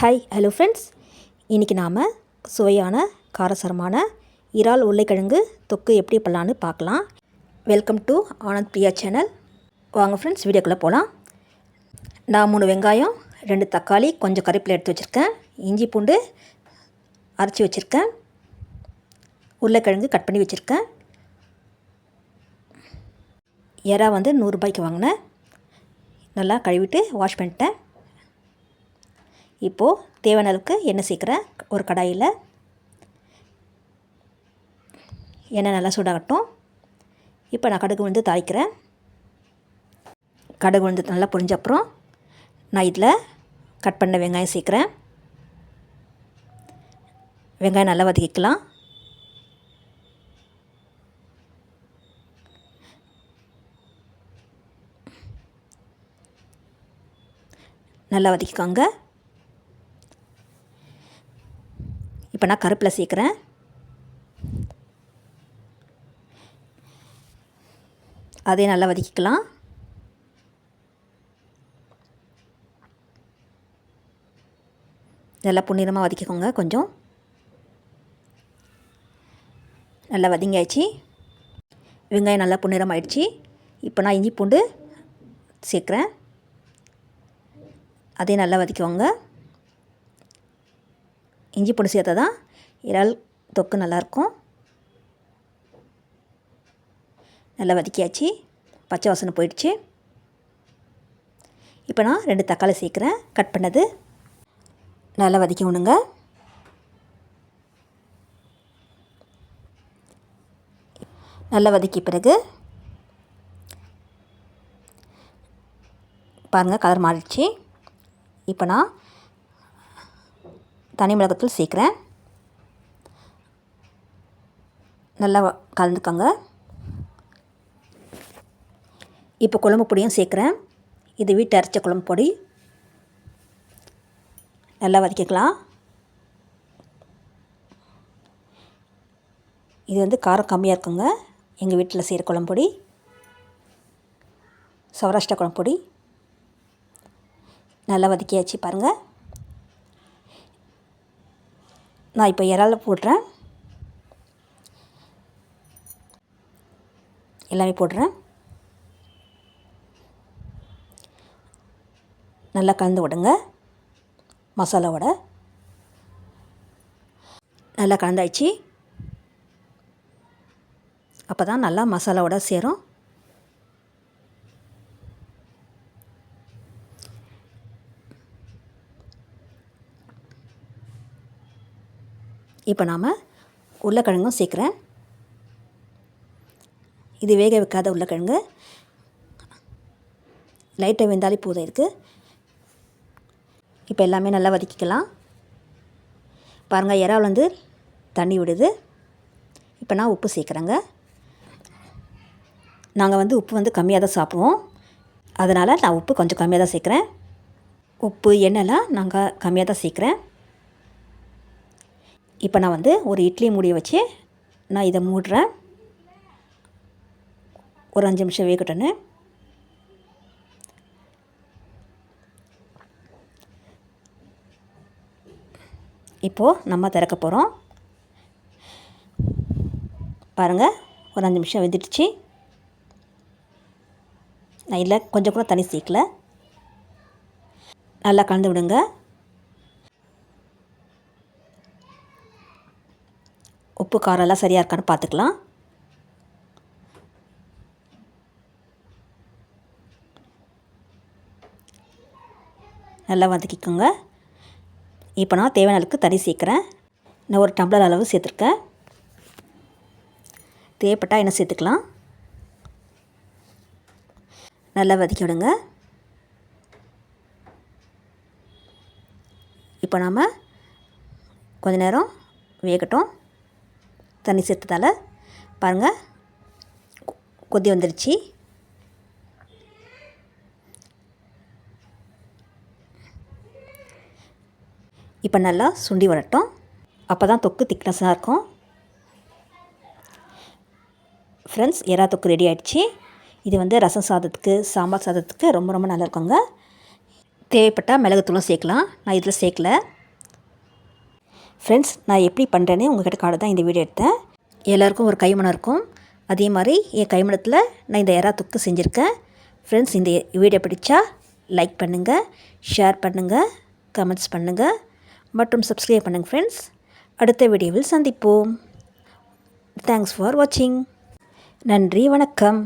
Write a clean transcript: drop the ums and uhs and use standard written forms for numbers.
Hello friends, இன்றைக்கி நாம் சுவையான காரசாரமான இறால் உருளைக்கிழங்கு தொக்கு எப்படி பண்ணலான்னு பார்க்கலாம். Welcome to Anand Priya channel. வாங்க ஃப்ரெண்ட்ஸ், வீடியோக்குள்ளே போகலாம். நான் 3 வெங்காயம், 2 தக்காளி, கொஞ்சம் கறிவேப்பிலை எடுத்து வச்சுருக்கேன். இஞ்சி பூண்டு அரைச்சி வச்சுருக்கேன். உருளைக்கிழங்கு கட் பண்ணி வச்சுருக்கேன். இறா வந்து 100 ரூபாய்க்கு வாங்கினேன். நல்லா கழுவிட்டு வாஷ் பண்ணிட்டேன். இப்போது தேவையான அளவுக்கு எண்ணெய் சேர்க்குறேன். ஒரு கடாயில் எண்ணெய் நல்லா சூடாகட்டும். இப்போ நான் கடுகு உளுந்து தாளிக்கிறேன். கடுகு உளுந்து நல்லா பொரிஞ்ச அப்புறம் நான் இதில் கட் பண்ண வெங்காயம் சேர்க்குறேன். வெங்காயம் நல்லா வதக்கிக்கலாம். நல்லா வதக்கிக்கோங்க. இப்போ நான் கருவேப்பிலை சேர்க்குறேன். அதே நல்லா வதக்கிக்கலாம். நல்லா பொன்னிறமாக வதக்கிக்கோங்க. கொஞ்சம் நல்லா வதங்கியாச்சு. வெங்காயம் நல்லா பொன்னிறம் ஆயிடுச்சு. இப்போ நான் இஞ்சி பூண்டு சேர்க்குறேன். அதே நல்லா வதக்கிக்கோங்க. இஞ்சி பூண்டு சேர்த்தா தான் இறால் தொக்கு நல்லாயிருக்கும். நல்லா வதக்கியாச்சு. பச்சை வாசனை போயிடுச்சு. இப்போ நான் 2 தக்காளி சேர்க்குறேன். கட் பண்ணது நல்லா வதக்கி விடுங்க. நல்லா வதக்கி பிறகு பாருங்கள், கலர் மாறிடுச்சு. இப்போ நான் தனி மிளகாத்தூள் சேர்க்குறேன். நல்லா கலந்துக்கோங்க. இப்போ குழம்பு பொடியும் சேர்க்குறேன். இது வீட்டு அரைச்ச குழம்பு பொடி. நல்லா வதக்கிக்கலாம். இது வந்து காரம் கம்மியாக இருக்குங்க. எங்கள் வீட்டில் செய்கிற குழம்பு பொடி, சௌராஷ்டிரா குழம்பு பொடி. நல்லா வதக்கியாச்சு. பாருங்கள், நான் இப்போ இறால போடுறேன். எல்லாமே போடுறேன். நல்லா கலந்து விடுங்க. மசாலாவோட நல்லா கலந்தாயிடுச்சு. அப்போ தான் நல்லா மசாலாவோட சேரும். இப்போ நாம் உருளைக்கிழங்கும் சேர்க்குறேன். இது வேக வைக்காத உருளைக்கிழங்கு. லைட்டாக வெந்தாலே போதும் இருக்குது. இப்போ எல்லாமே நல்லா வதக்கிக்கலாம். பாருங்கள், இறால் வந்து தண்ணி விடுது. இப்போ நான் உப்பு சேர்க்குறேங்க. நாங்கள் வந்து உப்பு வந்து கம்மியாக தான் சாப்பிடுவோம். அதனால் நான் உப்பு கொஞ்சம் கம்மியாக தான் சேர்க்குறேன். உப்பு எண்ணெய்லாம் நாங்கள் கம்மியாக தான் சேர்க்குறேன். இப்போ நான் வந்து ஒரு இட்லி மூடியை வச்சு நான் இதை மூடுறேன். ஒரு 5 நிமிஷம் வேகட்டுன்னு. இப்போது நம்ம திறக்க போகிறோம். பாருங்கள், ஒரு 5 நிமிஷம் வெந்துடுச்சு. நான் இல்லை கொஞ்சம் கூட தண்ணி சேர்க்கல. நல்லா கலந்து விடுங்க. உப்பு காரம்லாம் சரியாக இருக்கான்னு பார்த்துக்கலாம். நல்லா வதக்கிக்கோங்க. இப்போ நான் தேவையான அளவுக்கு தண்ணி சேர்க்குறேன். நான் ஒரு டம்ளர் அளவு சேர்த்துருக்கேன். தேவைப்பட்டால் என்ன சேர்த்துக்கலாம். நல்லா வதக்கி விடுங்க. இப்போ நாம் கொஞ்ச நேரம் வேகட்டும். தண்ணி சேர்த்ததால் பாருங்கள், கொதி வந்துடுச்சு. இப்போ நல்லா சுண்டி வரட்டும். அப்போ தான் தொக்கு திக்னஸாக இருக்கும். ஃப்ரெண்ட்ஸ், எறா தொக்கு ரெடி ஆகிடுச்சு. இது வந்து ரசம் சாதத்துக்கு, சாம்பார் சாதத்துக்கு ரொம்ப ரொம்ப நல்லா இருக்குங்க. தேவைப்பட்டால் மிளகுத்தூளும் சேர்க்கலாம். நான் இதில் சேர்க்கல. ஃப்ரெண்ட்ஸ், நான் எப்படி பண்ணுறேன்னு உங்கள்கிட்ட காட்ட தான் இந்த வீடியோ எடுத்தேன். எல்லாேருக்கும் ஒரு கைமணம் இருக்கும். அதே மாதிரி என் கைமணத்தில் நான் இந்த எறா தொக்கு செஞ்சுருக்கேன். ஃப்ரெண்ட்ஸ், இந்த வீடியோ பிடிச்சா லைக் பண்ணுங்கள், ஷேர் பண்ணுங்கள், கமெண்ட்ஸ் பண்ணுங்கள் மற்றும் சப்ஸ்கிரைப் பண்ணுங்கள். ஃப்ரெண்ட்ஸ், அடுத்த வீடியோவில் சந்திப்போம். தேங்க்ஸ் ஃபார் வாட்சிங். நன்றி, வணக்கம்.